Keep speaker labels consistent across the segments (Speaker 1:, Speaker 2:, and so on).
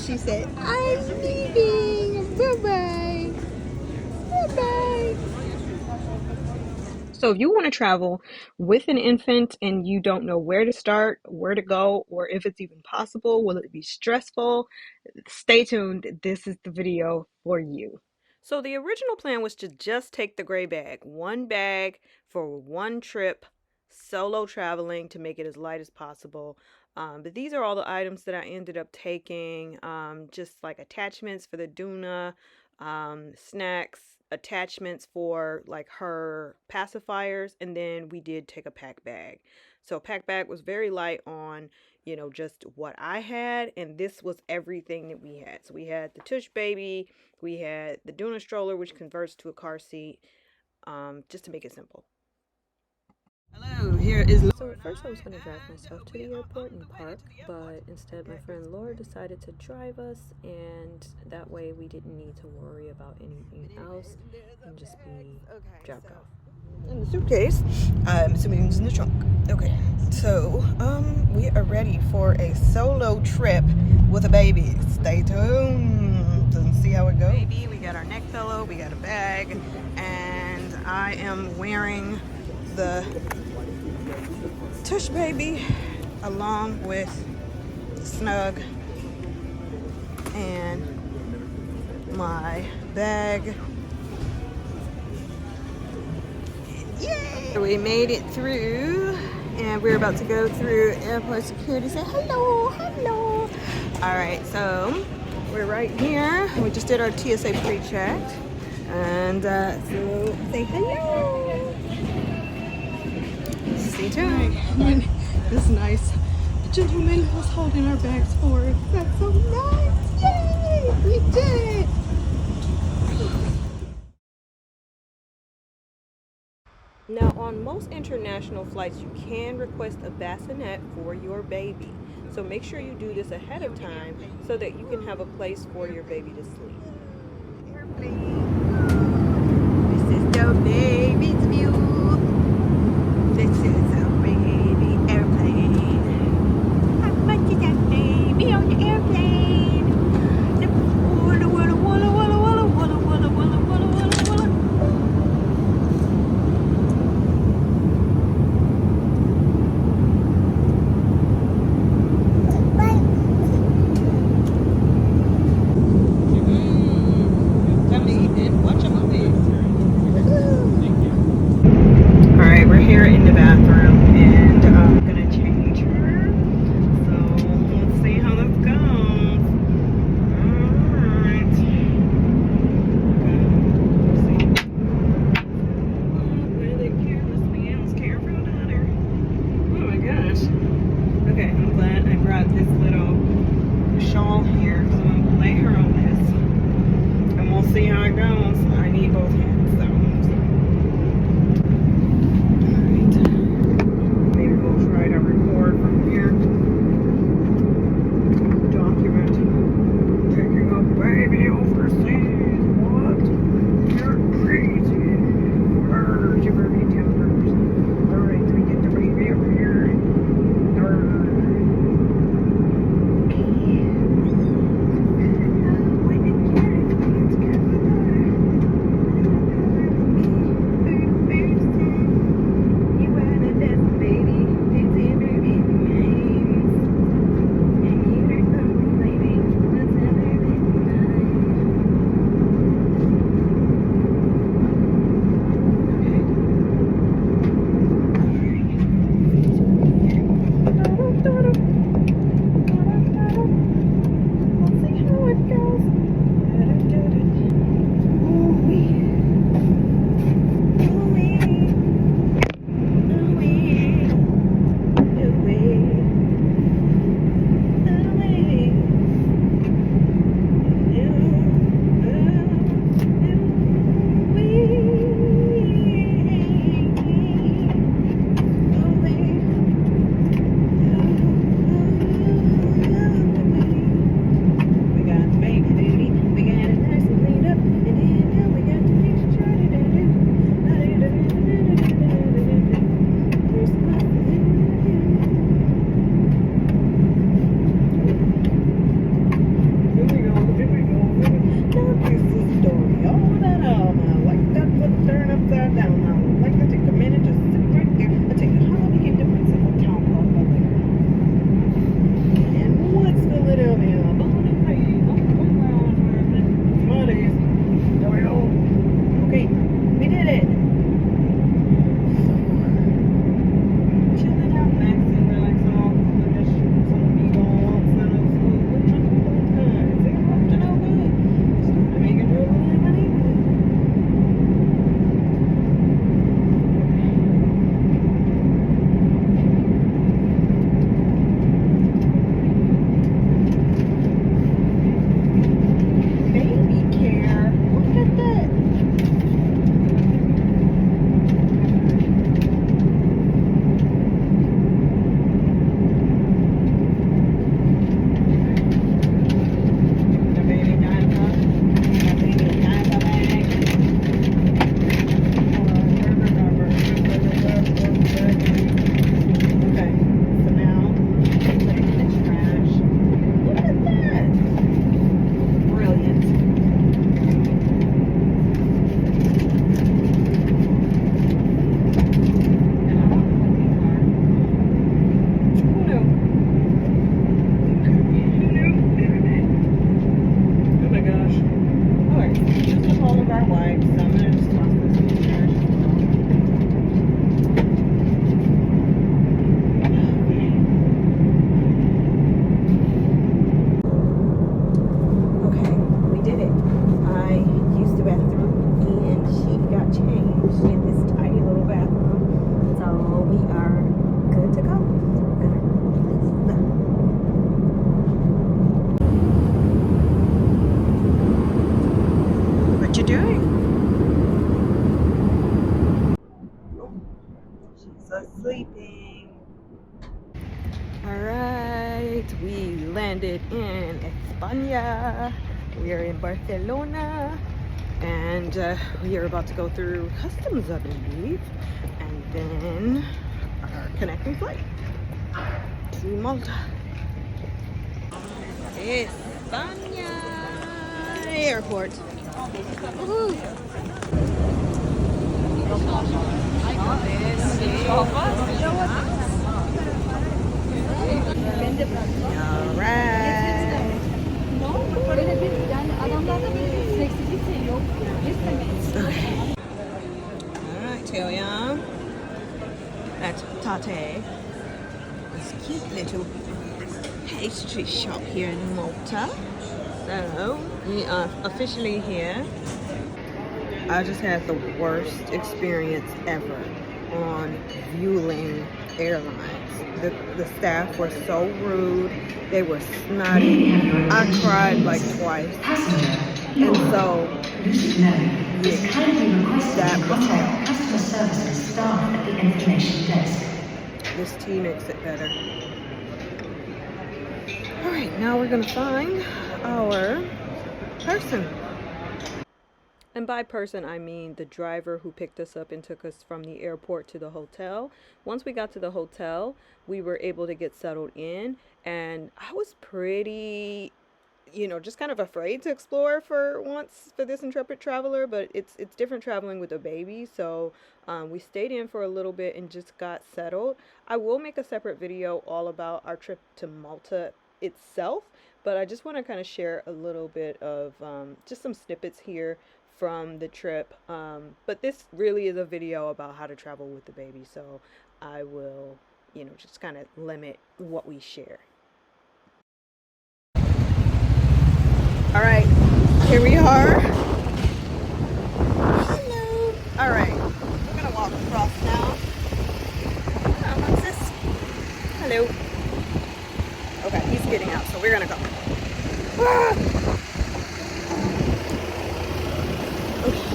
Speaker 1: She said, I'm leaving. Bye-bye. Bye-bye. So if you want to travel with an infant and you don't know where to start, where to go, or if it's even possible, will it be stressful? Stay tuned. This is the video for you. So the original plan was to just take the gray bag, one bag for one trip, solo traveling to make it as light as possible. But these are all the items that I ended up taking, just like attachments for the Duna, snacks, attachments for like her pacifiers, and then we did take a pack bag. So pack bag was very light on, you know, just what I had, and this was everything that we had. So we had the Tush baby, we had the Duna stroller, which converts to a car seat, just to make it simple. Hello, here is Laura. So at first I was going to drive myself to the airport and park, but instead my friend Laura decided to drive us, and that way we didn't need to worry about anything else and just be dropped off. In the suitcase, I'm assuming it's in the trunk. Okay, so we are ready for a solo trip with a baby. Stay tuned and see how it goes. Baby, we got our neck pillow, we got a bag, and I am wearing the Tush baby along with Snug and my bag. Yay! We made it through, and we're about to go through airport security. Say hello, hello. All right, so we're right here. We just did our TSA pre-check, and so say hello. Stay tuned. Right. This nice gentleman was holding our bags for us. That's so nice. Yay! We did it. Now, on most international flights, you can request a bassinet for your baby. So make sure you do this ahead of time so that you can have a place for your baby to sleep. Airplane. This is the baby's view. This is a baby airplane. How much is that baby on the airplane? Walla, walla, walla, walla, walla, walla, walla, walla, walla, walla. Here in the bathroom, and I'm gonna change her. So let's see how this goes. Alright. Oh, really careless man's careful daughter. Oh my gosh. Okay, I'm glad I brought this little shawl here, so I'm gonna lay her on this, and we'll see how it goes. I need both hands, so. landed in España. We are in Barcelona, and we are about to go through customs, I believe, and then our connecting flight to Malta. España airport. Woohoo. All right. Alright, Taeyoung. That's Tate. This cute little pastry shop here in Malta. So, we are officially here. I just had the worst experience ever on Vueling Airlines. The staff were so rude. They were snotty. I cried like twice. And so, that was hell.
Speaker 2: Customer services staff at the information desk.
Speaker 1: This tea makes it better. Alright, now we're gonna find our person. And by person, I mean the driver who picked us up and took us from the airport to the hotel. Once we got to the hotel, we were able to get settled in, and I was pretty, just kind of afraid to explore for once for this intrepid traveler, but it's different traveling with a baby. So we stayed in for a little bit and just got settled. I will make a separate video all about our trip to Malta itself, but I just want to kind of share a little bit of just some snippets here from the trip. But this really is a video about how to travel with the baby, so I will, just kind of limit what we share. All right, here we are. Hello. All right, we're gonna walk across now. Oh, what's this? Hello. Okay, he's getting out, so we're gonna go. Ah! Okay.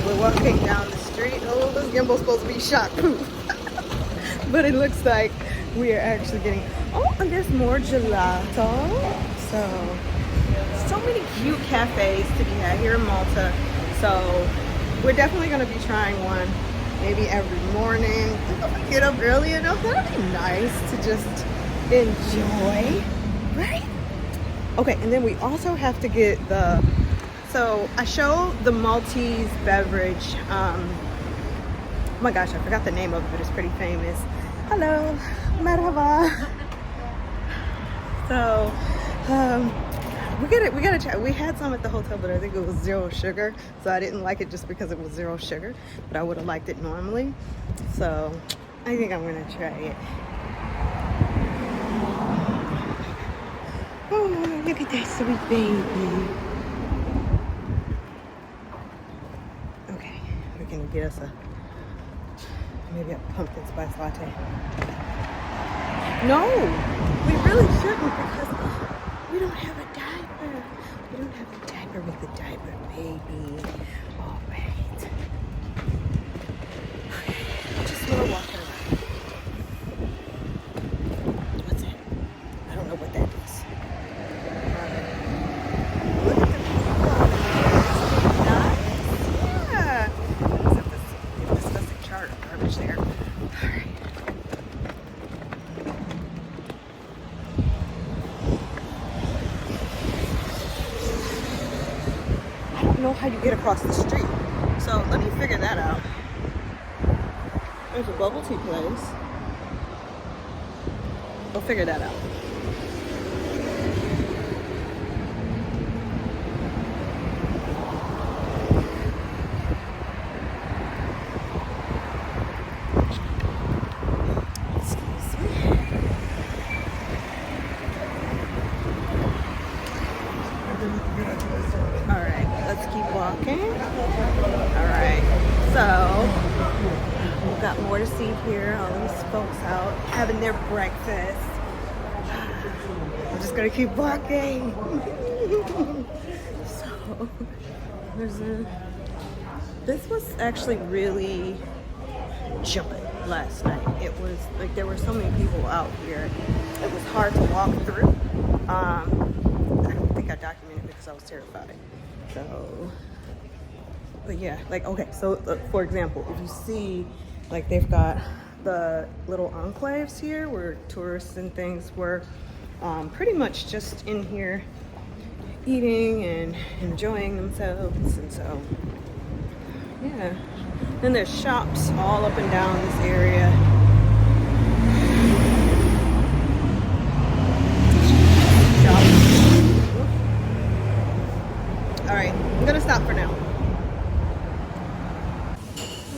Speaker 1: We're walking down the street. Oh, this gimbal's supposed to be shockproof. But it looks like we are actually getting, oh, and there's more gelato. So many cute cafes to be had here in Malta. So we're definitely going to be trying one maybe every morning. Get up early enough. That'd be nice to just enjoy, right? Okay, and then we also have to get so I showed the Maltese beverage. Oh my gosh, I forgot the name of it, but it's pretty famous. Hello, merhaba. So we gotta try. We had some at the hotel, but I think it was 0 sugar, so I didn't like it just because it was 0 sugar, but I would have liked it normally. So I think I'm gonna try it. Oh, look at that sweet baby. Okay, we're gonna get us maybe a pumpkin spice latte. No, we really shouldn't, because we don't have a diaper. We don't have a diaper with a diaper baby. All right. Okay, just want to walk around. What's that? I don't know what that is. Look at the people. Yeah. Except this disgusting chart of garbage there. All right. Know how you get across the street, so let me figure that out. There's a bubble tea place. We'll figure that out. Excuse me. Alright, let's keep walking. Alright, so we've got more to see here. All these folks out having their breakfast. I'm just gonna keep walking. So this was actually really jumping. last night. It was like there were so many people out here. It was hard to walk through. I don't think I documented because I was terrified. So, but yeah, like, okay, so for example, if you see, like, they've got the little enclaves here where tourists and things were pretty much just in here eating and enjoying themselves. And so, yeah. Then there's shops all up and down this area. All right, I'm gonna stop for now.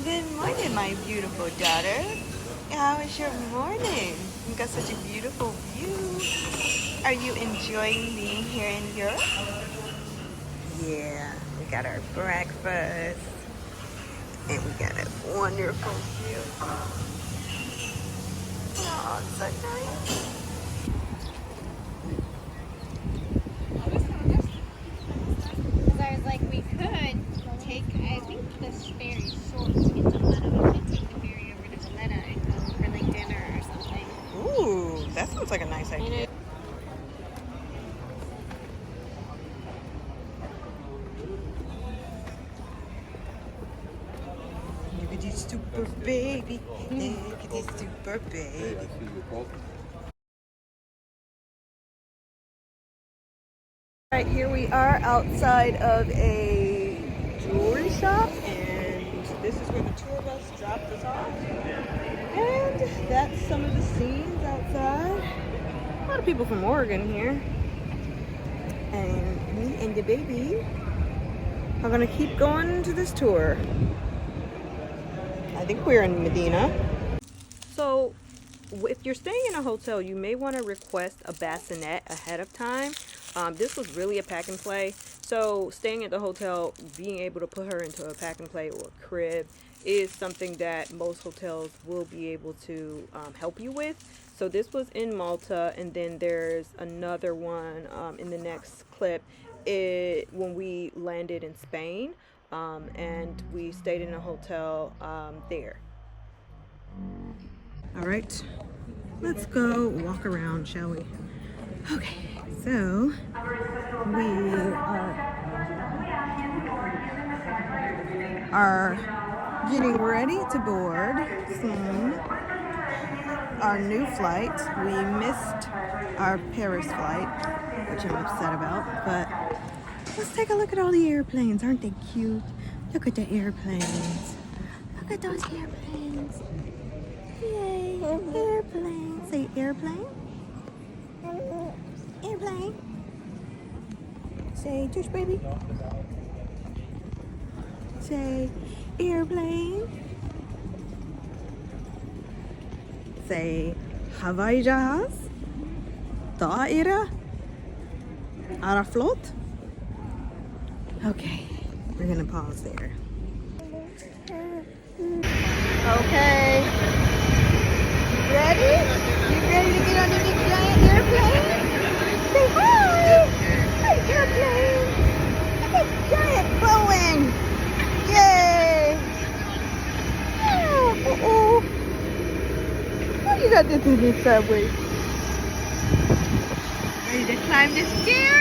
Speaker 1: Good morning, my beautiful daughter. How was your morning? You got such a beautiful view. Are you enjoying being here in Europe? Yeah, we got our breakfast and we got a wonderful view. Oh, it's so nice.
Speaker 3: Because I was like, we could take, I think this ferry short to get to Malta. We could take the ferry over to Malta and go for like dinner or something.
Speaker 1: Ooh, that sounds like a nice idea. Look at this super baby. Look at this super baby. Right, here we are outside of a jewelry shop, and this is where the tour bus dropped us off. And that's some of the scenes outside. A lot of people from Oregon here. And me and the baby are gonna keep going to this tour. I think we're in Medina. So if you're staying in a hotel, you may want to request a bassinet ahead of time. This was really a pack and play. So staying at the hotel, being able to put her into a pack and play or crib is something that most hotels will be able to help you with. So this was in Malta, and then there's another one in the next clip when we landed in Spain, and we stayed in a hotel there. All right, let's go walk around, shall we? Okay, so we are getting ready to board soon our new flight. We missed our Paris flight, which I'm upset about, but let's take a look at all the airplanes. Aren't they cute? Look at the airplanes. Look at those airplanes. Yay, airplane. Say airplane. Airplane. Say tush baby. Say airplane. Say هواي جهاز. طائرة. عرفلوت. Okay, we're gonna pause there. Okay. Ready? You ready to get on the big giant airplane? Say hi! Hi, airplane! Look at giant Boeing! Yay! Oh, oh, you got this in the subway. Ready to climb the stairs?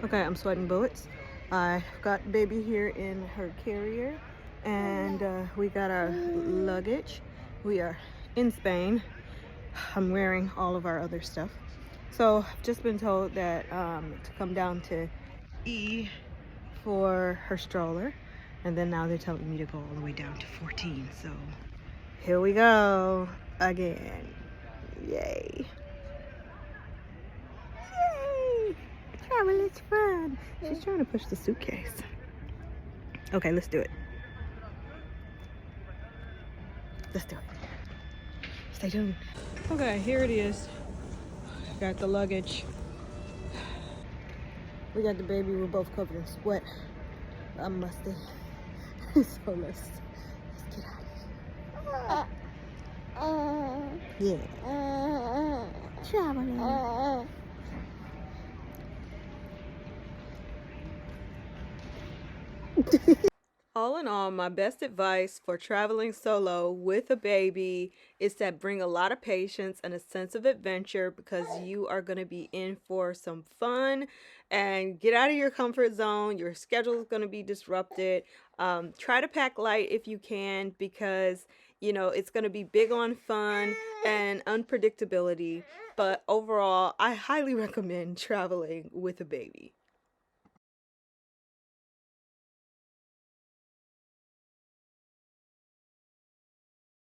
Speaker 1: Okay, I'm sweating bullets. I got baby here in her carrier, and we got our luggage. We are in Spain. I'm wearing all of our other stuff. So I've just been told that to come down to E for her stroller, and then now they're telling me to go all the way down to 14. So Here we go again. Yay. Yay! Travel is fun. She's trying to push the suitcase. Okay, let's do it. Let's do it. Stay tuned. Okay, here it is. Got the luggage. We got the baby. We're both covered in sweat. I'm musty. So let's get out of here. Yeah. Traveling. All in all, my best advice for traveling solo with a baby is that bring a lot of patience and a sense of adventure, because you are going to be in for some fun, and get out of your comfort zone. Your schedule is going to be disrupted. Try to pack light if you can, because it's going to be big on fun and unpredictability. But overall, I highly recommend traveling with a baby.